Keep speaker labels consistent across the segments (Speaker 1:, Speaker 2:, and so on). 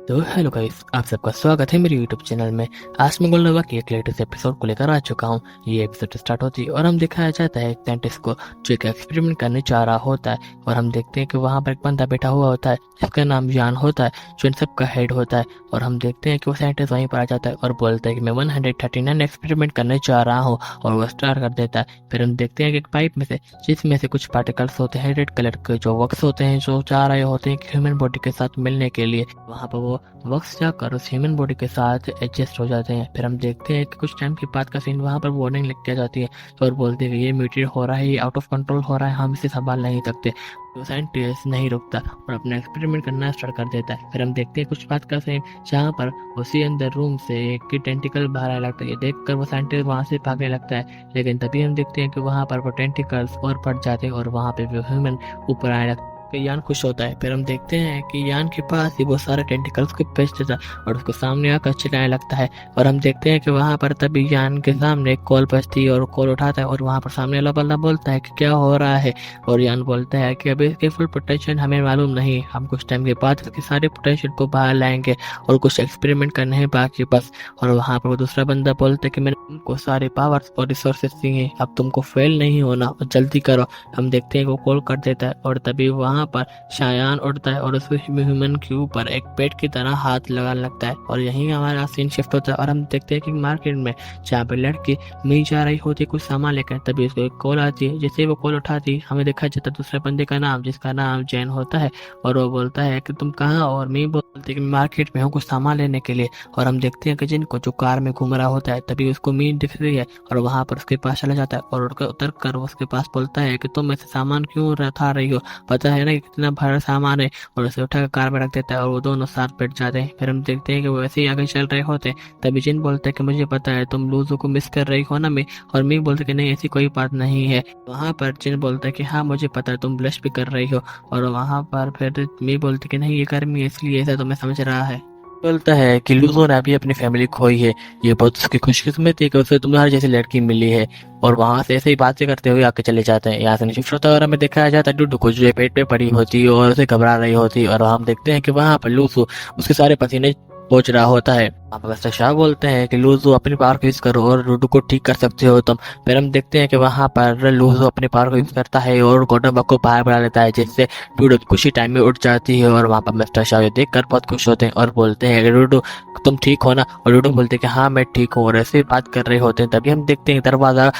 Speaker 1: तो hello guys, आप सबका स्वागत है मेरे यूट्यूब चैनल में। आज मैं गोल्डोवा की एक लेटेस्ट एपिसोड को लेकर आ चुका हूँ। ये एपिसोड स्टार्ट होती है और हम दिखाया जाता है एक साइंटिस्ट को जो एक एक्सपेरिमेंट करने जा रहा होता है। और हम देखते हैं कि वहाँ पर एक बंदा बैठा हुआ होता है जिसका नाम यान होता है, जो इन सब का हेड होता है। और हम देखते हैं कि वो साइंटिस्ट वहीं पर आ जाता है और बोलता है कि मैं 139 एक्सपेरिमेंट करने जा रहा हूँ, और वो स्टार्ट कर देता है। फिर हम देखते हैं कि एक पाइप में से, जिसमें से कुछ पार्टिकल्स होते हैं रेड कलर के, जो वक्स होते हैं, जो जा रहे होते हैं ह्यूमन बॉडी के साथ मिलने के लिए। वहाँ पर वो वक्स जाकर उस ह्यूमन बॉडी के साथ एडजस्ट हो जाते हैं। फिर हम देखते हैं कि कुछ टाइम के बाद का सीन, वहाँ पर वार्निंग लिख के जाती है और बोलते हैं कि ये म्यूटेट हो रहा है, ये आउट ऑफ कंट्रोल हो रहा है, हम इसे संभाल नहीं सकते। तो साइंटिस्ट नहीं रुकता और अपना एक्सपेरिमेंट करना स्टार्ट कर देता है। फिर हम देखते हैं कुछ बात का सीन, जहाँ पर उसी अंदर रूम से एक टेंटिकल बाहर आने लगता है। ये देखकर वो साइंटिस्ट वहाँ से भागने लगता है, लेकिन तभी हम देखते हैं कि वहाँ पर वो टेंटिकल्स और बढ़ जाते हैं और वहाँ पे वो ह्यूमन ऊपर आने लगता है। यान खुश होता है। फिर हम देखते हैं कि यान के पास ही वो सारे टेंटिकल्स को पेश देता है और उसको सामने आकर चिल्लाने लगता है। और हम देखते हैं कि वहाँ पर तभी यान के सामने एक कॉल बजती है और कॉल उठाता है और वहाँ पर सामने वाला बंदा बोलता है कि क्या हो रहा है। और यान बोलता है कि अभी इसके फुल पोटेंशियल हमें मालूम नहीं, हम कुछ टाइम के बाद इसके सारे पोटेंशियल को बाहर लाएंगे और कुछ एक्सपेरिमेंट करने हैं बाकी बस। और वहाँ पर वो दूसरा बंदा बोलता है कि मैंने तुमको सारे पावर्स और रिसोर्सेस दिए, अब तुमको फेल नहीं होना और जल्दी करो। हम देखते हैं कि वो कॉल कर देता है और तभी वहाँ पर शायान उड़ता है और उस ह्यूमन के ऊपर एक पेट की तरह हाथ लगाने लगता है। और यहीं हमारा सीन शिफ्ट होता है और हम देखते हैं कि मार्केट में जहाँ पे लड़की मिल जा रही होती है कुछ सामान लेकर, तभी उसको एक कॉल आती है। जैसे वो कॉल उठाती है, हमें देखा जाता है दूसरे बंदे का नाम, जिसका नाम जैन होता है। और वो बोलता है कि तुम कहाँ, और मैं बोलती है कि मार्केट में हूँ कुछ सामान लेने के लिए। और हम देखते हैं कि जिनको जो कार में घूम रहा होता है, तभी उसको मीन दिख रही है और वहां पर उसके पास चला जाता है और उतर कर उसके पास बोलता है कि तुम ऐसे सामान क्यों रखा रही हो, पता है ना कि कितना भारी सामान है। और उसे उठाकर कार में रख देता है और वो दोनों साथ बैठ जाते हैं। फिर हम देखते हैं कि वो ऐसे ही आगे चल रहे होते हैं, तभी जिन बोलता है कि मुझे पता है तुम लूजो को मिस कर रही हो ना मैं। और मैं बोलता कि नहीं, ऐसी कोई बात नहीं है। वहां पर जिन बोलता है कि हाँ मुझे पता है तुम ब्लश भी कर रही हो। और वहां पर फिर मैं बोलती कि नहीं, ये गर्मी है इसलिए ऐसा तुम्हें समझ रहा है। बोलता है कि लूजो ने अभी अपनी फैमिली खोई है, ये बहुत उसकी खुशकिस्मत है कि उसे तुम्हारी जैसी लड़की मिली है। और वहां से ऐसे ही बातें करते हुए आके चले जाते हैं। यहाँ से शिफ्ट होता है और हमें दिखाया जाता है डुडू को, जो पेट पे पड़ी होती है और उसे घबरा रही होती है। और हम देखते हैं कि वहां पर लूजो उसके सारे पसीने पहुंच रहा होता है। वहाँ पर मिस्टर शाह बोलते हैं कि लूजो अपनी पावर को यूज करो और डुडू को ठीक कर सकते हो तुम। फिर हम देखते हैं कि वहां पर लूजो अपनी पावर को यूज करता है और गोटोबा को बाहर बढ़ा लेता है, जिससे डुडू कुछ ही टाइम में उठ जाती है। और वहाँ पर मिस्टर शाह देखकर बहुत खुश होते हैं और बोलते हैं कि डुडू तुम ठीक हो ना। और डुडू बोलते हैं कि हाँ मैं ठीक हूँ, और ऐसे बात कर रहे होते हैं। तभी हम देखते हैं दरवाजा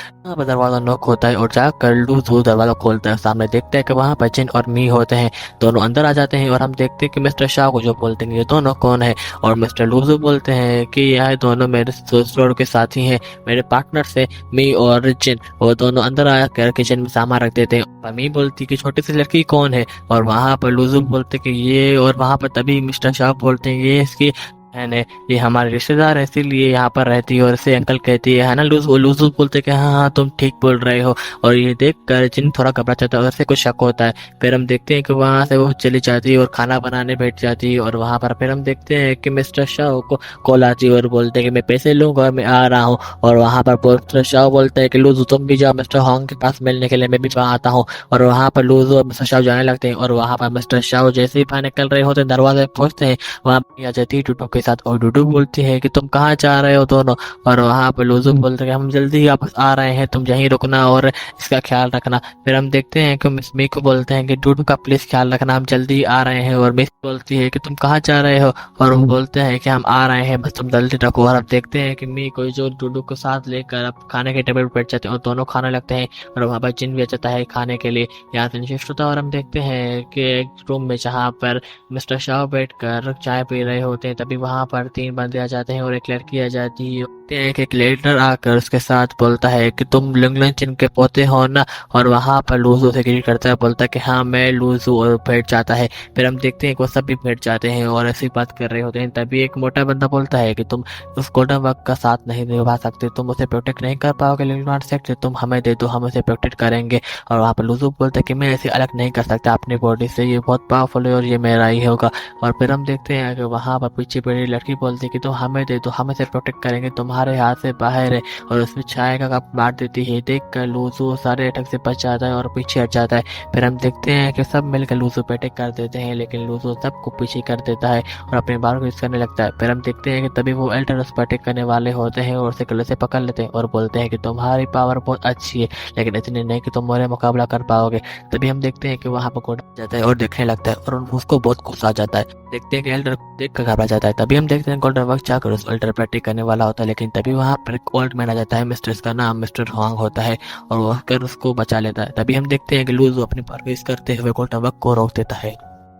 Speaker 1: नॉक होता है और जाकर लूजो दरवाजा खोलता है। सामने देखते हैं कि वहाँ पर जिन और मी होते हैं, दोनों अंदर आ जाते हैं। और हम देखते हैं कि मिस्टर शाह को जो बोलते हैं ये दोनों कौन है। और मिस्टर लूजो बोलते हैं कि यह दोनों मेरे स्टोर के साथी हैं, मेरे पार्टनर से मी और जिन। वो दोनों अंदर आकर किचन में सामान रख देते हैं। मी बोलती कि छोटी सी लड़की कौन है। और वहां पर लूजो बोलते कि ये, और वहां पर तभी मिस्टर शाह बोलते हैं ये इसकी बहन है, ये हमारे रिश्तेदार है इसीलिए यहाँ पर रहती है और इसे अंकल कहती है ना। लूजो बोलते कि हाँ हाँ तुम ठीक बोल रहे हो। और ये देख कर जिन थोड़ा घबरा जाता है और उसे कुछ शक होता है। फिर हम देखते हैं कि वहां से वो चली जाती है और खाना बनाने बैठ जाती है। और वहां पर फिर हम देखते हैं कि मिस्टर शाह को कॉल आती है और बोलते हैं कि मैं पैसे लूंगा और मैं आ रहा हूँ। और वहां पर मिस्टर शाह बोलते हैं कि लूजो तुम भी जाओ मिस्टर हॉन्ग के पास मिलने के लिए, मैं भी वहां आता हूँ। और वहां पर लूजो और मिस्टर शाह जाने लगते हैं। और वहां पर मिस्टर शाह जैसे ही बाहर निकल रहे होते हैं, दरवाजे पहुंचते हैं, वहां आ जाती है डुडू के साथ। और डुडू बोलती है कि तुम कहाँ जा रहे हो दोनों। और वहां पर लूजो बोलते हैं कि हम जल्दी ही वापस आ रहे हैं, तुम यहीं रुकना और इसका ख्याल रखना। फिर हम देखते हैं कि मिस मी को बोलते हैं कि डुडू का प्लीज ख्याल रखना, हम जल्दी आ रहे हैं। और मिस बोलती है कि तुम कहाँ जा रहे हो। और वो बोलते हैं कि हम आ रहे हैं, बस तुम जल्दी रखो। और अब देखते हैं कि मी को जो डुडू को साथ लेकर अब खाने के टेबल पर बैठ जाते हैं और दोनों खाने लगते हैं। और वहां पर जिन भी आ जाता है खाने के लिए। यहाँ से शिफ्ट होता है और हम देखते हैं कि एक रूम में जहाँ पर मिस्टर शाह बैठकर चाय पी रहे होते हैं, तभी वहां पर 3 बंदे आ जाते हैं और एक लड़की आ जाती है। एक लेटर आकर उसके साथ बोलता है कि तुम लिंगलन चिन के पोते हो ना। और वहां पर लूजो से ग्रीट करता है, बोलता है कि हाँ मैं लूजो, और बैठ जाता है। फिर हम देखते हैं कि वो सब भी बैठ जाते हैं और ऐसी बात कर रहे होते हैं। तभी एक मोटा बंदा बोलता है कि तुम उस गोल्डन वर्क का साथ नहीं निभा सकते, तुम उसे प्रोटेक्ट नहीं कर पाओगे लिंगलन से, तुम हमें दे दो, हम उसे प्रोटेक्ट करेंगे। और वहां पर लूजो बोलता है कि मैं ऐसे अलग नहीं कर सकता अपनी बॉडी से, ये बहुत पावरफुल है और ये मेरा ही होगा। और फिर हम देखते हैं कि वहां पर पीछे मेरी लड़की बोलती है कि तुम हमें दे दो, हम इसे प्रोटेक्ट करेंगे, तुम्हारे हाथ से बाहर है, और उसमें चाय का कप बांट देती है। देख कर लूजू सारे अटैक से बच जाता है और पीछे हट जाता है। फिर हम देखते हैं कि सब मिलकर लूजू पे अटैक कर देते हैं, लेकिन लूजू सबको पीछे कर देता है और अपने बार को यूज करने लगता है। फिर हम देखते हैं कि तभी वो एल्डर उस पर अटैक करने वाले होते हैं और उसे गले से पकड़ लेते हैं और बोलते हैं कि तुम्हारी पावर बहुत अच्छी है, लेकिन इतनी नहीं कि तुम मेरे मुकाबला कर पाओगे। तभी हम देखते हैं कि वहाँ पर कोड जाता है और देखने लगता है और उसको बहुत गुस्सा आ जाता है। देखते हैं कि एल्डर देख कर घबरा जाता है। तभी हम देखते हैं गोल्डन वर्क जाकर उस एल्डर पर अटैक करने वाला होता है, लेकिन तभी वहाँ पर एक ओल्ड मैन आ जाता है। मिस्टर इसका नाम मिस्टर हॉन्ग होता है और वह कर उसको बचा लेता है। तभी हम देखते हैं कि लूजू अपनी पावर यूज करते हुए गोल्डन वर्क को रोक देता है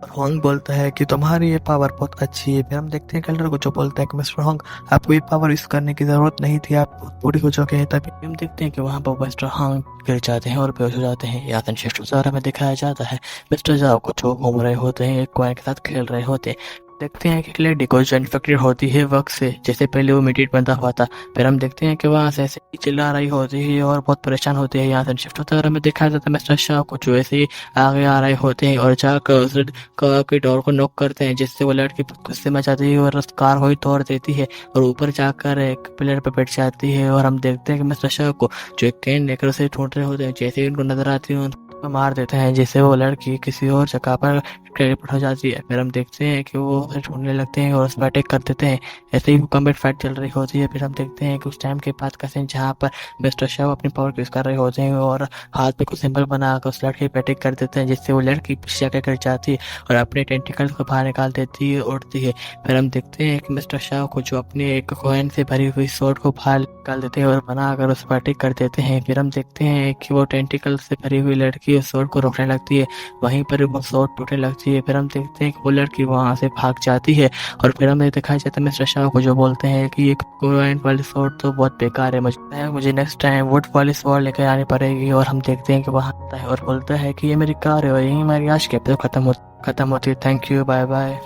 Speaker 1: और हॉन्ग बोलता है कि तुम्हारी ये पावर बहुत अच्छी है। फिर हम देखते हैं एल्डर को जो बोलता है कि मिस्टर हॉन्ग, आपको ये पावर यूज करने की जरूरत नहीं थी, आप बहुत पूरी हो चुके हैं। तभी हम देखते हैं कि वहाँ पर मिस्टर हॉन्ग गिर जाते हैं और बेहोश हो जाते हैं। यहाँ शिष्टाचार हमें दिखाया जाता है। मिस्टर जाओ को जो घूम रहे होते हैं, एक कॉइन के साथ खेल रहे होते हैं। देखते हैं कि एक लेडी को जो इन्फेक्टेड होती है वर्क से, जैसे पहले वो मीडिएट बंधा हुआ था। फिर हम देखते हैं कि वहाँ से ऐसे ही चिल्ला रही होती है और बहुत परेशान होती है। यहाँ से शिफ्ट होता है, हमें दिखाया जाता है मिस्टर शाह को जो ऐसे ही आगे आ रहे होते हैं और जाकर उस कार की डोर को नॉक करते हैं, जिससे वो लड़की गुस्से में जाती है और उस कार को ही तोड़ देती है और ऊपर जाकर एक पिलर पर बैठ जाती है। और हम देखते हैं कि मिस्टर शाह को जो एक कैन लेकर उसे ढूंढ रहे होते हैं, जैसे ही उनको नजर आती है मार देते हैं, जिससे वो लड़की किसी और जगह पर टेलीपोर्ट हो जाती है। फिर हम देखते हैं कि वो उसे ढूंढने लगते हैं और उस पर अटैक कर देते हैं। ऐसे ही वो कॉम्बैट फाइट चल रही होती है। फिर हम देखते हैं कि उस टाइम के बाद का सीन जहाँ पर मिस्टर शाह अपनी पावर यूज कर रहे होते हैं और हाथ पे कुछ सिंबल बनाकर उस लड़की पे अटैक कर देते हैं, जिससे वो लड़की पीछे जाकर गिर जाती है और अपने टेंटिकल्स को बाहर निकाल देती है, उड़ती है। फिर हम देखते हैं कि मिस्टर शाह को जो अपने एक कॉइन से भरी हुई स्वॉर्ड को बाहर निकाल देते हैं और बनाकर उस पर अटैक कर देते हैं। फिर हम देखते हैं कि वो टेंटिकल से भरी हुई लड़की उस स्वॉर्ड को रोकने लगती है, वहीं पर वो स्वॉर्ड टूटने लगती है। फिर हम देखते हैं कि वो लड़की वहां से भाग जाती है और फिर हमें दिखाया जाता है मिस्टर शाह को जो बोलते हैं कि ये कॉइन वाली स्वॉर्ड तो बहुत बेकार है, मुझे नेक्स्ट टाइम वुड वाली स्वॉर्ड लेकर आनी पड़ेगी। और हम देखते हैं कि वहां आता है और बोलता है कि ये मेरी कार है और यही हमारी आज की एपिसोड खत्म होती है। Thank you, bye bye.